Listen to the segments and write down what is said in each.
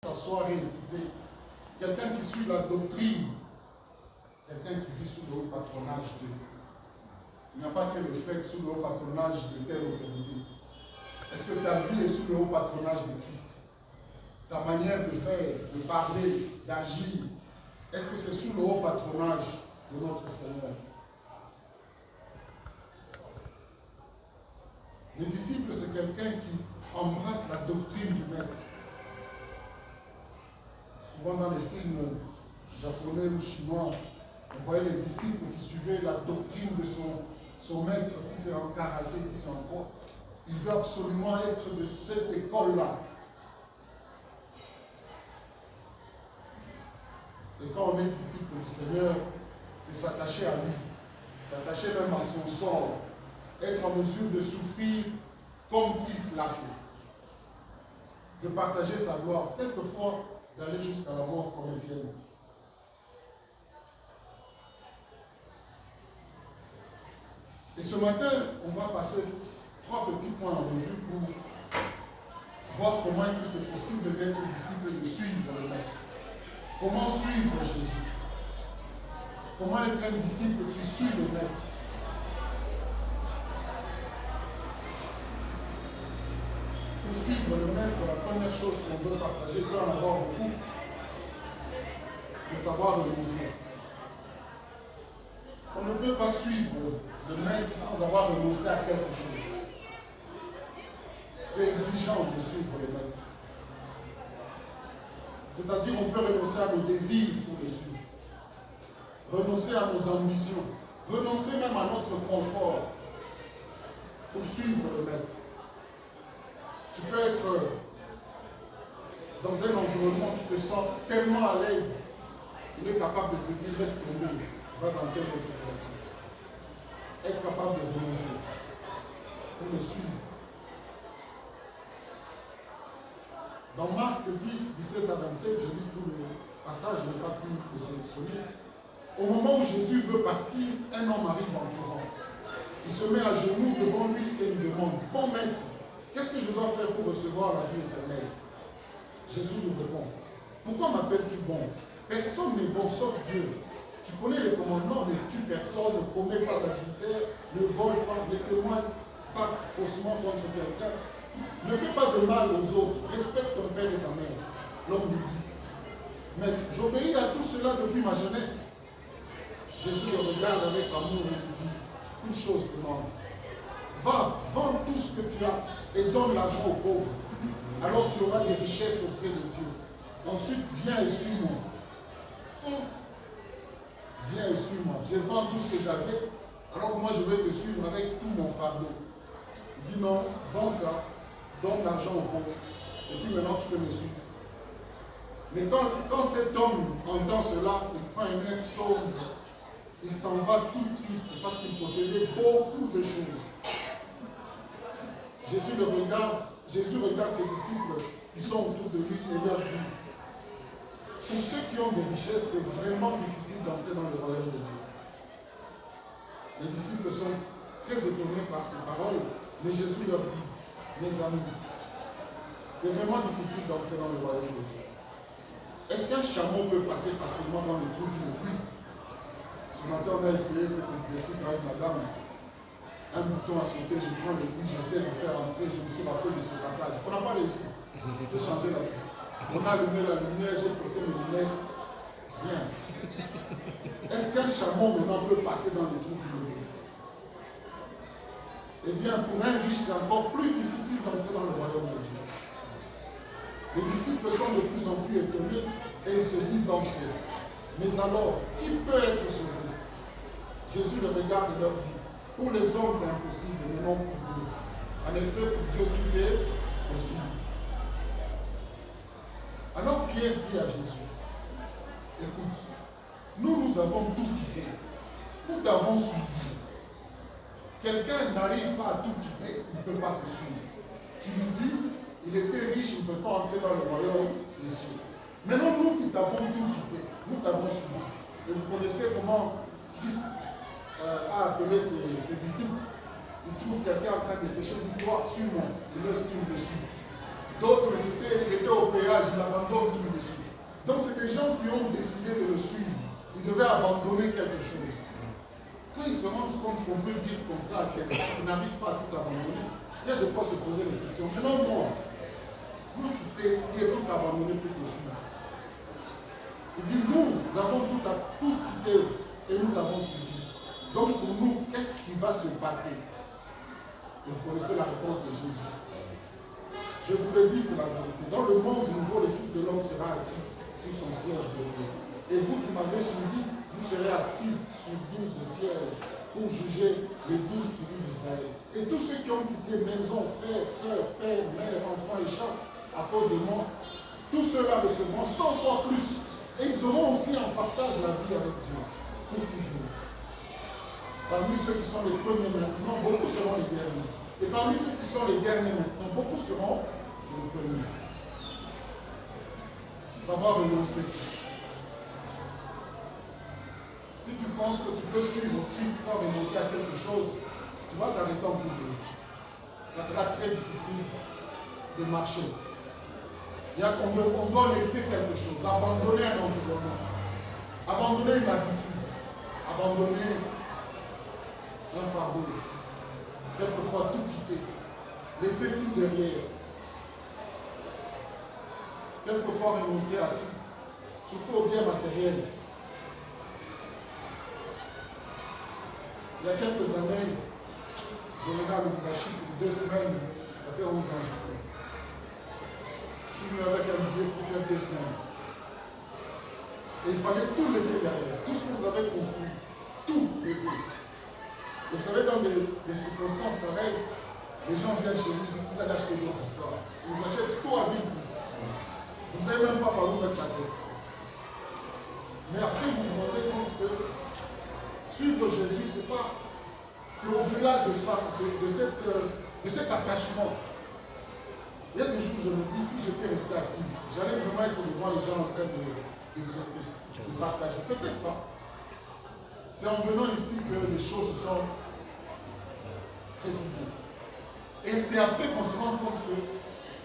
s'asseoir et écouter. Quelqu'un qui suit la doctrine, quelqu'un qui vit sous le haut patronage de. Il n'y a pas que le fait sous le haut patronage de telle autorité. Est-ce que ta vie est sous le haut patronage de Christ? Ta manière de faire, de parler, d'agir, est-ce que c'est sous le haut patronage de notre Seigneur? Le disciple, c'est quelqu'un qui embrasse la doctrine du maître. Souvent dans les films japonais ou chinois, on voyait les disciples qui suivaient la doctrine de son maître, si c'est en karaté, si c'est en quoi. Il veut absolument être de cette école-là. Et quand on est disciple du Seigneur, c'est s'attacher à lui, s'attacher même à son sort, être en mesure de souffrir comme Christ l'a fait, de partager sa gloire, quelquefois d'aller jusqu'à la mort comme Étienne. Et ce matin, on va passer 3 petits points en revue pour voir comment est-ce que c'est possible d'être disciple et de suivre le Maître. Comment suivre Jésus? Comment être un disciple qui suit le Maître? Pour suivre le Maître, la première chose qu'on veut partager, il peut en avoir beaucoup, c'est savoir renoncer. On ne peut pas suivre le Maître sans avoir renoncé à quelque chose. C'est exigeant de suivre le Maître. C'est-à-dire qu'on peut renoncer à nos désirs pour le suivre. Renoncer à nos ambitions. Renoncer même à notre confort pour suivre le Maître. Tu peux être dans un environnement où tu te sens tellement à l'aise, il est capable de te dire laisse tomber, va dans telle autre direction. Être capable de renoncer pour le suivre. Dans Marc 10, 17 à 27, je lis tout le passage, je n'ai pas pu le sélectionner. Au moment où Jésus veut partir, un homme arrive en courant. Il se met à genoux devant lui et lui demande, bon maître, qu'est-ce que je dois faire pour recevoir la vie éternelle? Jésus lui répond, pourquoi m'appelles-tu bon? Personne n'est bon sauf Dieu. Tu connais les commandements, ne tue personne, ne commets pas d'adultère, ne vole pas, ne témoigne pas faussement contre quelqu'un. Ne fais pas de mal aux autres, respecte ton père et ta mère. L'homme lui dit, maître, j'obéis à tout cela depuis ma jeunesse. Jésus le regarde avec amour et lui dit, une chose demande. Va, vends tout ce que tu as et donne l'argent aux pauvres. Alors tu auras des richesses auprès de Dieu. Ensuite, viens et suis-moi. Viens et suis-moi. Je vends tout ce que j'avais, alors que moi je vais te suivre avec tout mon fardeau. Il dit non, vends ça, donne l'argent aux pauvres. Et puis maintenant tu peux me suivre. Mais quand cet homme entend cela, il prend un air sombre. Il s'en va tout triste parce qu'il possédait beaucoup de choses. Jésus regarde ses disciples qui sont autour de lui et leur dit, pour ceux qui ont des richesses, c'est vraiment difficile d'entrer dans le royaume de Dieu. Les disciples sont très étonnés par ces paroles, mais Jésus leur dit, mes amis, c'est vraiment difficile d'entrer dans le royaume de Dieu. Est-ce qu'un chameau peut passer facilement dans le trou d'une aiguille? Ce matin, on a essayé cet exercice avec madame. Un bouton à sauter, je prends l'aiguille, j'essaie de faire entrer, je me suis rappelé de ce passage. On n'a pas réussi. J'ai changé la vie. On a allumé la lumière, j'ai porté mes lunettes. Rien. Est-ce qu'un chameau maintenant peut passer dans le trou d'une aiguille? Eh bien, pour un riche, c'est encore plus difficile d'entrer dans le royaume de Dieu. Les disciples sont de plus en plus étonnés et ils se disent entre eux, mais alors, qui peut être sauvé? Jésus le regarde et leur dit, pour les hommes c'est impossible, mais non pour Dieu. En effet, pour Dieu tout est possible. Alors Pierre dit à Jésus, écoute, nous avons tout quitté, nous t'avons suivi. Quelqu'un n'arrive pas à tout quitter, il ne peut pas te suivre. Tu lui dis, il était riche, il ne peut pas entrer dans le royaume des cieux. Maintenant, nous qui t'avons tout quitté, nous t'avons suivi. Et vous connaissez comment Christ a appelé ses disciples. Il trouve quelqu'un en train de pécher, il dit, toi, suis-moi. Il laisse qu'il le suit. D'autres, il était au péage, il abandonne tout dessus. Donc c'est des gens qui ont décidé de le suivre. Ils devaient abandonner quelque chose. Quand ils se rendent compte qu'on peut dire comme ça à quelqu'un qui n'arrive pas à tout abandonner, il y a de quoi se poser des questions. Maintenant, moi qui ai tout abandonné pour te suivre. Il dit, nous avons tout quitté et nous t'avons suivi. Donc pour nous, qu'est-ce qui va se passer? Et vous connaissez la réponse de Jésus. Je vous le dis, c'est la vérité. Dans le monde nouveau, le Fils de l'homme sera assis sur son siège glorieux. Et vous qui m'avez suivi, vous serez assis sur 12 sièges pour juger les 12 tribus d'Israël. Et tous ceux qui ont quitté maison, frères, sœurs, père, mère, enfants et champs, à cause de moi, tous ceux-là recevront 100 fois plus. Et ils auront aussi en partage la vie avec Dieu, pour toujours. Parmi ceux qui sont les premiers maintenant, beaucoup seront les derniers. Et parmi ceux qui sont les derniers maintenant, beaucoup seront les premiers. Savoir renoncer. Si tu penses que tu peux suivre Christ sans renoncer à quelque chose, tu vas t'arrêter en bout de route. Ça sera très difficile de marcher. On doit laisser quelque chose, abandonner un environnement, abandonner une habitude, abandonner un fardeau, quelquefois tout quitter, laisser tout derrière, quelquefois renoncer à tout, surtout au bien matériel. Il y a quelques années, je venais à Lubumbashi pour 2 semaines, ça fait 11 ans que je fais. Je suis venu avec un billet pour faire 2 semaines. Et il fallait tout laisser derrière. Tout ce que vous avez construit, tout laisser. Vous savez, dans des circonstances pareilles, les gens viennent chez vous et disent, vous allez acheter d'autres histoires. Ils achètent tout à vide. Vous ne savez même pas par où mettre la tête. Mais après, vous vous rendez compte que suivre Jésus, c'est au-delà de ça, de cet attachement. Il y a des jours où je me dis, si j'étais resté acquis, j'allais vraiment être devant les gens en train d'exhorter, de partager. Peut-être pas. C'est en venant ici que les choses se sont précisées. Et c'est après qu'on se rend compte que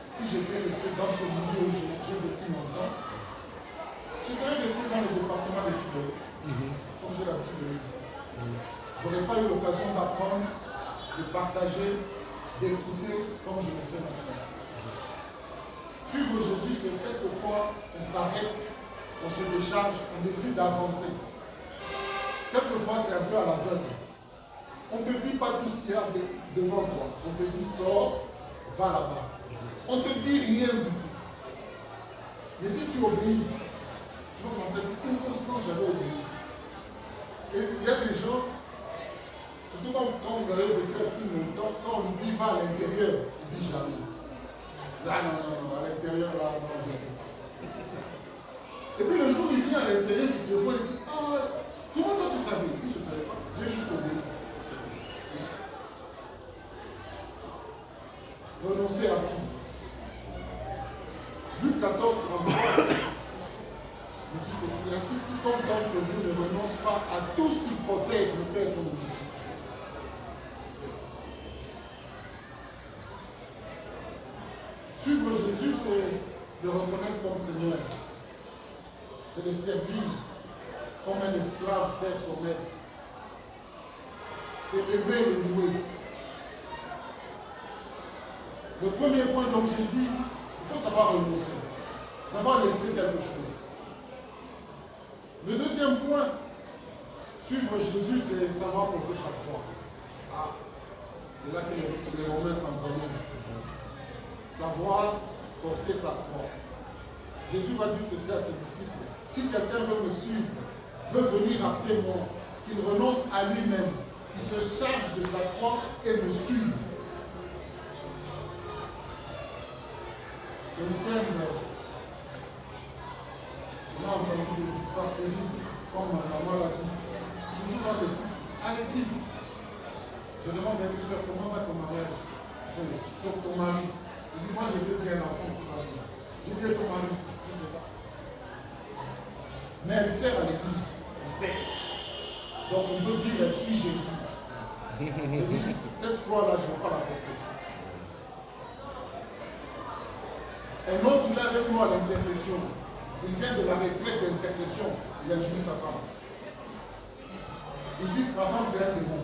si j'étais resté dans ce milieu où j'ai vécu longtemps, je serais resté dans le département des fidèles, comme j'ai l'habitude de le dire. Je n'aurais pas eu l'occasion d'apprendre, de partager, d'écouter comme je le fais maintenant. Suivre Jésus, c'est quelquefois, on s'arrête, on se décharge, on décide d'avancer. Quelquefois, c'est un peu à l'aveugle. On ne te dit pas tout ce qu'il y a devant toi. On te dit, sors, va là-bas. On ne te dit rien du tout. Mais si tu obéis, tu vas commencer à dire, heureusement, j'avais obéi. Et il y a des gens, surtout quand vous avez vécu depuis longtemps, quand on lui dit, va à l'intérieur, il dit jamais. Là, non, à l'intérieur, là, non, je ne peux pas. Et puis le jour où il vient à l'intérieur, il te voit et dit, ah, comment toi tu savais? Il dit, je ne savais pas. J'ai juste obéi. Renoncer à tout. Luc 14, 33, il dit ceci, ainsi quiconque d'entre vous ne renonce pas à tout ce qu'il possède ne peut être mon disciple. Suivre Jésus, c'est le reconnaître comme Seigneur. C'est le servir comme un esclave sert son maître. C'est aimer le louer. Le premier point, donc j'ai dit, il faut savoir renoncer, savoir laisser quelque chose. Le deuxième point, suivre Jésus, c'est savoir porter sa croix. C'est là que les Romains s'en prennent. Savoir porter sa croix. Jésus va dire ceci à ses disciples. Si quelqu'un veut me suivre, veut venir après moi, qu'il renonce à lui-même, qu'il se charge de sa croix et me suive. Ce week-end, on a entendu des histoires terribles, comme ma maman l'a dit, toujours dans des couples, à l'église. Je demande à une soeur, comment va ton mariage? Ton mari. Il dit, moi je veux bien l'enfant, c'est pas bien. Je dis, ton mari, je ne sais pas. Mais elle sert à l'église, elle sert. Donc on peut dire, elle suit Jésus. Elle dit, cette croix-là, je ne vais pas la porter. Un autre, il est avec nous à l'intercession. Il vient de la retraite d'intercession. Il a joué sa femme. Ils disent que ma femme c'est un démon.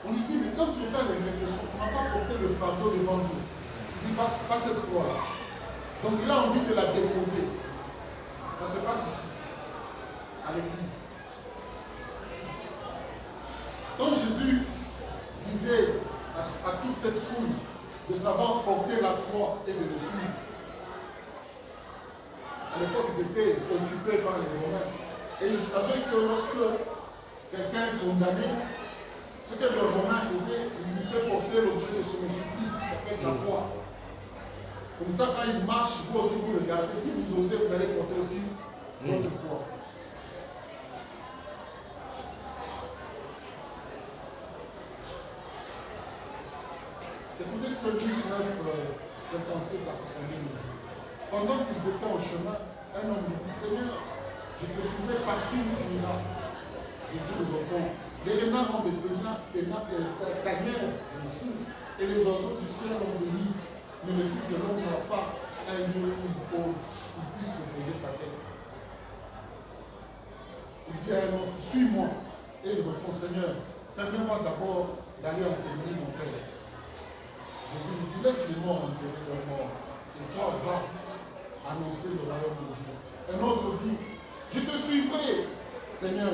On lui dit, mais quand tu étais à l'intercession, tu n'as pas porté de fardeau devant Dieu. Il dit, pas cette croix-là. Donc il a envie de la déposer. Ça se passe ici, à l'église. Donc Jésus disait à toute cette foule de savoir porter la croix et de le suivre. À l'époque, ils étaient occupés par les Romains. Et ils savaient que lorsque quelqu'un est condamné, ce que le Romain faisait, il lui fait porter l'objet de son supplice, ça s'appelle la croix. Comme ça, quand il marche, vous aussi vous regardez. Si vous osez, vous allez porter aussi votre croix. Écoutez ce que Luc 9, 57 à 62 nous dit. Pendant qu'ils étaient en chemin, un homme lui dit, Seigneur, je te suivrai partout où tu iras. Jésus lui répond, les renards ont des tanières, je m'excuse, et les oiseaux du ciel ont des nids, mais le Fils de l'homme n'a pas un lieu où il puisse reposer sa tête. Il dit à un autre, suis-moi. Et il répond, Seigneur, permets-moi d'abord d'aller enseigner mon Père. Jésus lui dit, laisse les morts enterrer leurs morts, et toi va annoncer le royaume de Dieu. Un autre dit, je te suivrai, Seigneur.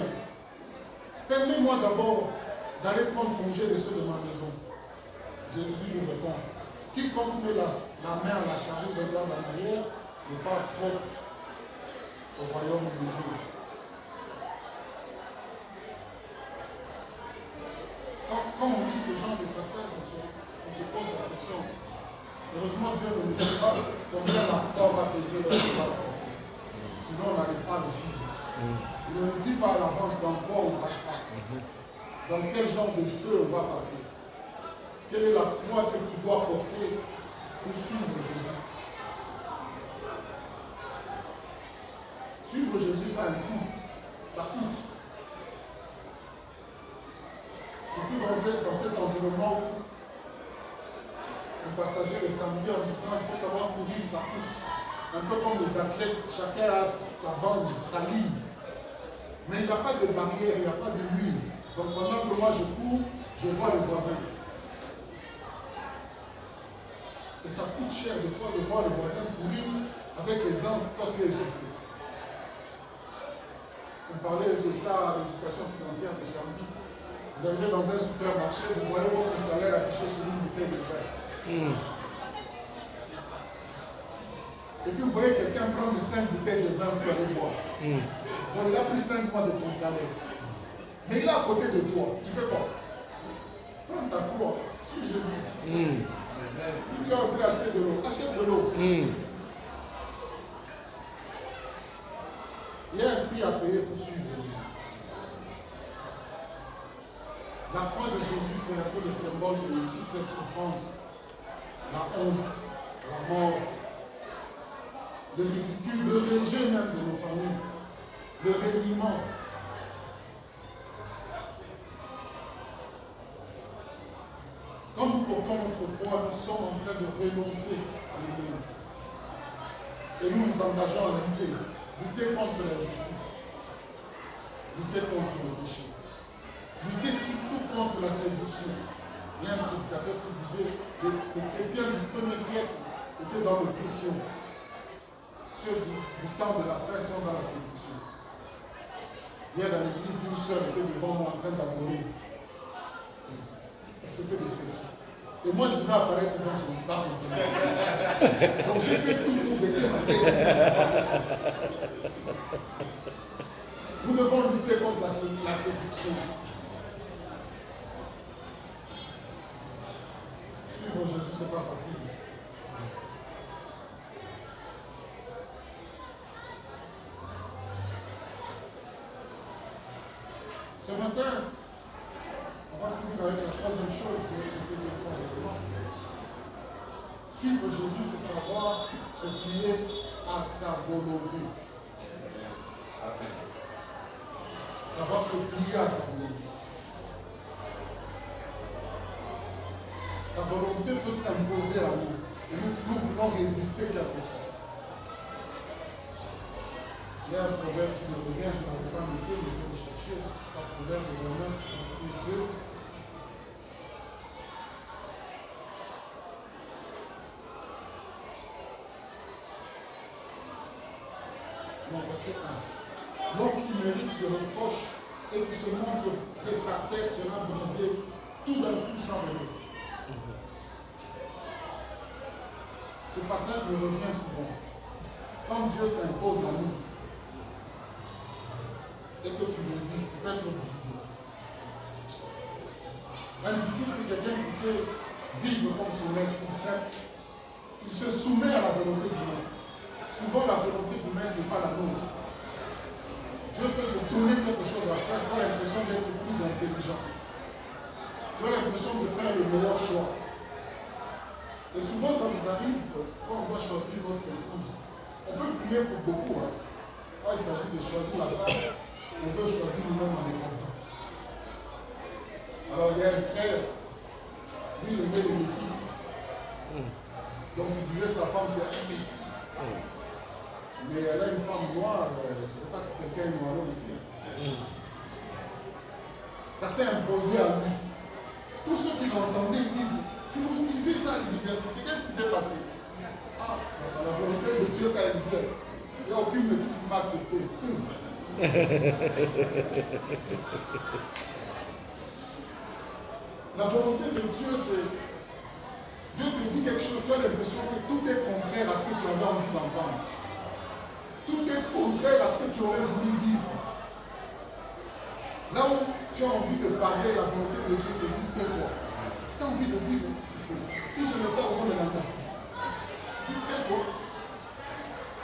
Permets-moi d'abord d'aller prendre congé de ceux de ma maison. Jésus lui répond, quiconque met la main à la charrue regarde en arrière n'est pas propre au royaume de Dieu. Quand on lit ce genre de passage, on se pose la question. Heureusement, Dieu ne nous dit pas combien la croix va peser le cheval. Sinon, on n'allait pas le suivre. Il ne nous dit pas à l'avance dans quoi on passera. Dans quel genre de feu on va passer. Quelle est la croix que tu dois porter pour suivre Jésus. Suivre Jésus, ça a un coût. Ça coûte. Surtout dans cet environnement où on partageait le samedi en disant il faut savoir courir sa course. Un peu comme les athlètes, chacun a sa bande, sa ligne. Mais il n'y a pas de barrière, il n'y a pas de mur. Donc pendant que moi je cours, je vois le voisin. Et ça coûte cher des fois de voir le voisin courir avec aisance quand tu es essoufflé. On parlait de ça à l'éducation financière le samedi. Vous arrivez dans un supermarché, vous voyez votre salaire affiché sur une bouteille de vin. Et puis vous voyez quelqu'un prendre 5 bouteilles de vin pour aller boire. Donc il a pris 5 mois de ton salaire. Mais il est à côté de toi. Tu fais quoi? Prends ta croix, suis Jésus. Si tu as envie d'acheter de l'eau, achète de l'eau. Il y a un prix à payer pour suivre Jésus. La croix de Jésus, c'est un peu le symbole de toute cette souffrance, la honte, la mort, le ridicule, le rejet même de nos familles, le reniement. Quand nous portons notre croix, nous sommes en train de renoncer à nous-mêmes. Et nous nous engageons à lutter. Lutter contre l'injustice. Lutter contre le péché. Lutter surtout contre la séduction. Il y a un prédicateur qui disait que les chrétiens du 1er siècle étaient dans l'oppression. Ceux du temps de la fin sont dans la séduction. Hier dans l'église, une soeur était devant moi en train d'adorer. Elle s'est fait des selfies. Et moi, je devais apparaître dans son dîner. Donc j'ai fait tout pour baisser ma tête. Nous devons lutter contre la séduction. Suivre Jésus, ce n'est pas facile. Ce matin, on va finir avec la troisième chose, c'est les trois éléments. Suivre Jésus, c'est savoir se plier à sa volonté. Savoir se plier à sa volonté. Sa volonté peut s'imposer à nous. Et nous voulons résister quelquefois. Il y a un proverbe qui me revient, je n'avais pas noté, mais je vais le chercher. C'est un proverbe de 29, verset 2. Non, verset 1. L'homme qui mérite des reproches et qui se montre réfractaire sera brisé tout d'un coup sans remède. Ce passage me revient souvent. Quand Dieu s'impose à nous et que tu résistes, tu peux être brisé. Un disciple, c'est quelqu'un qui sait vivre comme son maître, il se soumet à la volonté du maître. Souvent, la volonté du maître n'est pas la nôtre. Dieu peut te donner quelque chose à faire, tu as l'impression d'être plus intelligent. Tu as l'impression de faire le meilleur choix. Et souvent, ça nous arrive quand on doit choisir notre épouse. On peut prier pour beaucoup. Quand il s'agit de choisir la femme, on veut choisir nous-mêmes en état. Alors, il y a un frère, lui, il aimait les métis. Donc, il disait sa femme, c'est un métis. Mais elle a une femme noire, je ne sais pas si quelqu'un est noir ici. Ça s'est imposé à lui. Tous ceux qui l'entendaient, ils disent, tu nous disais ça à l'université, qu'est-ce qui s'est passé? Ah, la volonté de Dieu quand elle vient, il n'y a aucune métisse qui m'a accepté. La volonté de Dieu, c'est... Dieu te dit quelque chose, tu as l'impression que tout est contraire à ce que tu avais envie d'entendre. Tout est contraire à ce que tu aurais voulu vivre. Là où tu as envie de parler, la volonté de Dieu te dit tais-toi. Tu as envie de dire, si je n'ai pas au bout de la main, dis tais-toi.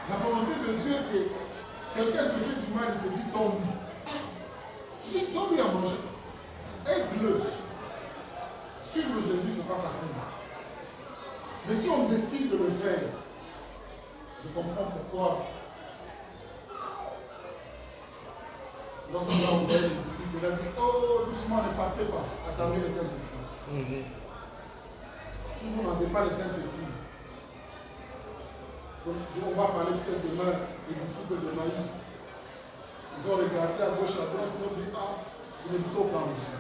La volonté de Dieu, c'est quelqu'un te fait du mal, il te dit donne-lui. Donne-lui à manger. Aide-le. Suivre Jésus, ce n'est pas facile. Mais si on décide de le faire, je comprends pourquoi. Lorsqu'on a ouvert les disciples, il a dit, oh, doucement, ne partez pas. Attendez le Saint-Esprit. Si vous n'avez pas le Saint-Esprit, on va parler peut-être demain des disciples de Maïs. Ils ont regardé à gauche, à droite, ils ont dit, ah, il est plutôt pas manger.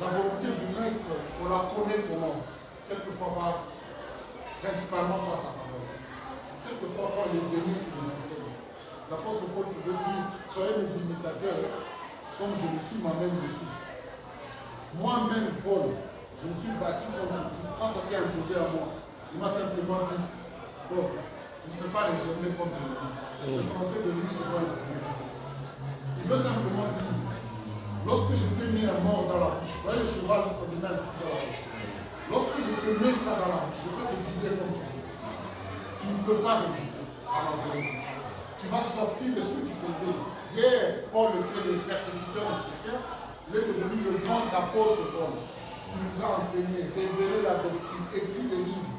La volonté du maître, on la connaît comment? Quelquefois principalement par sa parole. Quelquefois par les ennemis qui nous enseignent. L'apôtre Paul pouvait dire, soyez mes imitateurs, comme je le suis moi-même de Christ. Moi-même, Paul, je me suis battu contre Christ. Quand ça s'est imposé à moi, il m'a simplement dit, bon, tu ne peux pas les germer contre l'ennemi. Ce français de lui, c'est pas un problème. Il veut simplement dire, lorsque je t'ai mis un mort dans la bouche, vous voyez le cheval, on met un truc dans la bouche. Lorsque je te mets ça dans la bouche, je peux te guider comme tu veux. Tu ne peux pas résister à la volonté. Tu vas sortir de ce que tu faisais. Hier, Paul était le persécuteur des chrétiens. Il est devenu le grand apôtre Paul, qui nous a enseigné, révélé la doctrine, écrit des livres.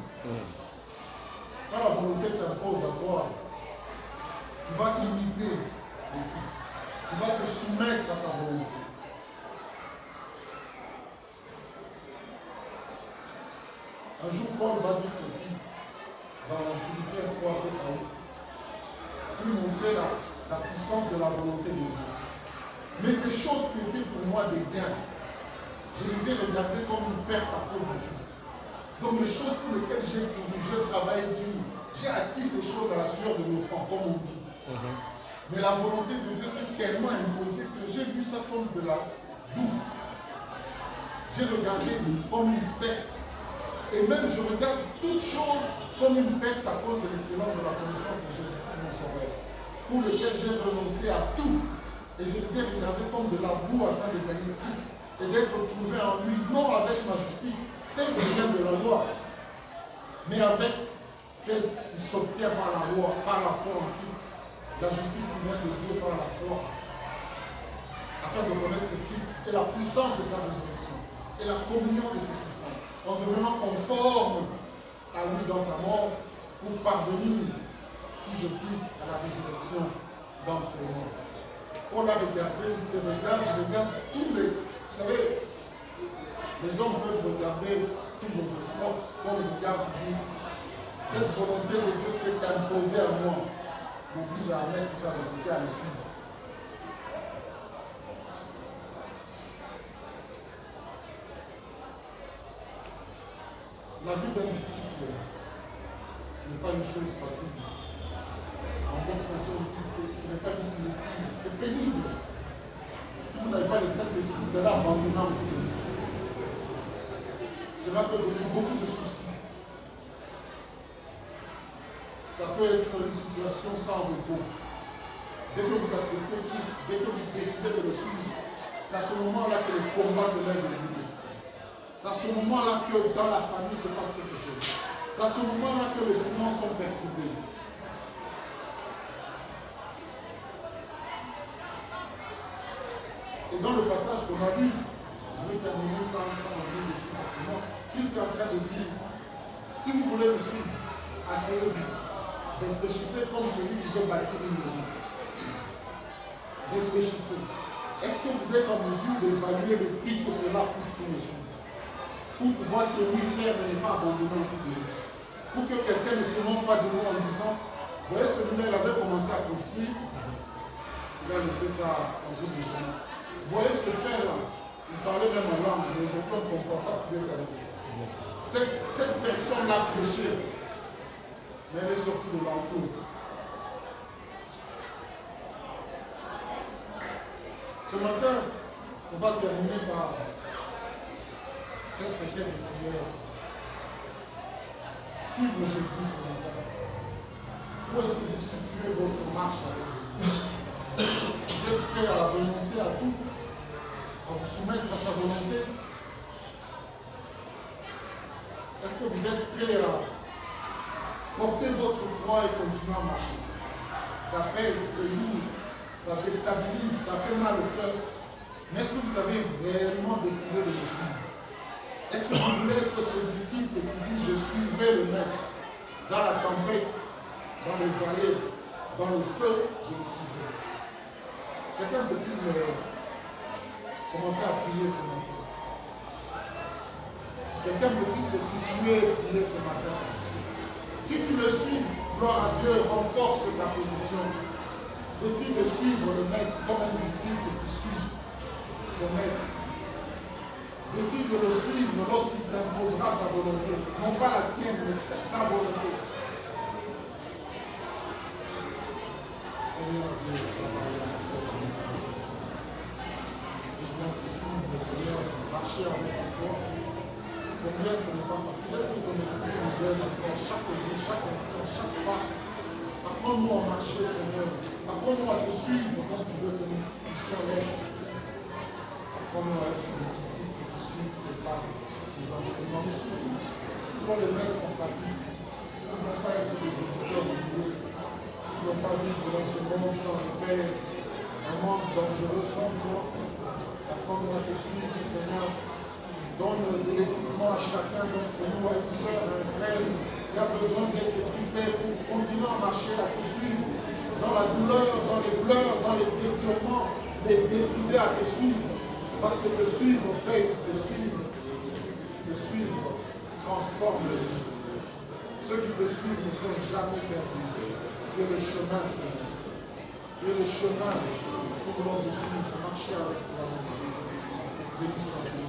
Quand la volonté s'impose à toi, tu vas imiter le Christ. Tu vas te soumettre à sa volonté. Un jour, Paul va dire ceci dans Philippiens 3, 7 à 8, pour montrer la puissance de la volonté de Dieu. Mais ces choses qui étaient pour moi des gains, je les ai regardées comme une perte à cause de Christ. Donc les choses pour lesquelles j'ai couru, j'ai travaillé dur, j'ai acquis ces choses à la sueur de nos fronts, comme on dit. Mais la volonté de Dieu s'est tellement imposée que j'ai vu ça comme de la boue. J'ai regardé comme une perte. Et même je regarde toutes choses comme une perte à cause de l'excellence de la connaissance de Jésus-Christ mon Sauveur, pour lequel j'ai renoncé à tout. Et je les ai regardés comme de la boue afin de gagner Christ et d'être trouvé en lui, non avec ma justice, celle qui vient de la loi, mais avec celle qui s'obtient par la loi, par la foi en Christ, la justice qui vient de Dieu par la foi, afin de connaître Christ et la puissance de sa résurrection et la communion de ses souffrances, en devenant conforme à lui dans sa mort, pour parvenir, si je puis, à la résurrection d'entre les morts. On l'a regardé, il se regarde, il regarde tous Vous savez, les hommes peuvent regarder tous vos exploits, comme ils regardent et disent, cette volonté de Dieu qui s'est imposée à moi m'oblige à mettre tout ça de côté, à le suivre. La vie d'un disciple n'est pas une chose facile. En bon français, on dit ce n'est pas une sinecure, c'est pénible. Si vous n'avez pas le Saint-Esprit, vous allez abandonner en cours de route. Cela peut donner beaucoup de soucis. Ça peut être une situation sans repos. Dès que vous acceptez Christ, dès que vous décidez de le suivre, c'est à ce moment-là que les combats se lèvent au bout. C'est à ce moment-là que dans la famille se passe quelque chose. C'est à ce moment-là que les finances sont perturbées. Et dans le passage qu'on a lu, je vais terminer sans revenir dessus forcément, Christ est en train de dire, si vous voulez me suivre, asseyez-vous. Réfléchissez comme celui qui veut bâtir une maison. Réfléchissez. Est-ce que vous êtes en mesure d'évaluer le prix que cela coûte pour me suivre? Pour pouvoir tenir ferme et ne pas abandonner au cours de route. Pour que quelqu'un ne se moque pas de nous en disant, vous voyez, celui-là, il avait commencé à construire, il a laissé ça en bout de chemin. Vous voyez ce frère-là, il parlait même en langue, mais aujourd'hui on ne comprend pas ce qu'il est arrivé. Cette personne l'a prêché, mais elle est sortie de l'encours. Ce matin, on va terminer par cette requête de prière. Suivre Jésus ce matin. Où est-ce que vous situez votre marche avec Jésus? Vous êtes prêt à renoncer à tout, à vous soumettre à sa volonté? Est-ce que vous êtes prêt à porter votre croix et continuer à marcher? Ça pèse, c'est lourd, ça déstabilise, ça fait mal au cœur. Mais est-ce que vous avez réellement décidé de le suivre? Est-ce que vous voulez être ce disciple qui dit je suivrai le maître dans la tempête, dans les vallées, dans le feu, je le suivrai? Quelqu'un peut-il commencer à prier ce matin? Quelqu'un peut-il se situer et prier ce matin? Si tu le suis, gloire à Dieu, renforce ta position. Décide de suivre le maître comme un disciple qui suit son maître. Décide de le suivre lorsqu'il t'imposera sa volonté. Non pas la sienne, mais sa volonté. Seigneur Dieu, tu as parlé à notre je viens te suivre, Seigneur, marcher avec toi. Combien ce n'est pas facile. Est-ce que ton esprit nous aide encore chaque jour, chaque instant, chaque pas? Apprends-nous à marcher, Seigneur. Apprends-nous à te suivre comme tu veux que nous puissions l'être. Apprends-nous à être des disciples qui suivent tes pas, des enseignements. Mais surtout, nous devons les mettre en pratique. Nous ne voulons pas être des auditeurs de Dieu. Nous ne voulons pas vivre dans ce monde sans repère, un monde dangereux sans toi. Apprends-nous à te suivre, Seigneur. Donne de l'équipement à chacun d'entre nous, à une soeur, à un frère qui a besoin d'être équipé pour continuer à marcher, à te suivre dans la douleur, dans les pleurs, dans les questionnements, de décider à te suivre. Parce que te suivre paye, te suivre transforme les vies. Ceux qui te suivent ne sont jamais perdus. Tu es le chemin, Seigneur. Tu es le chemin. Nous voulons te suivre, marcher avec toi, Seigneur. Béni soit Dieu.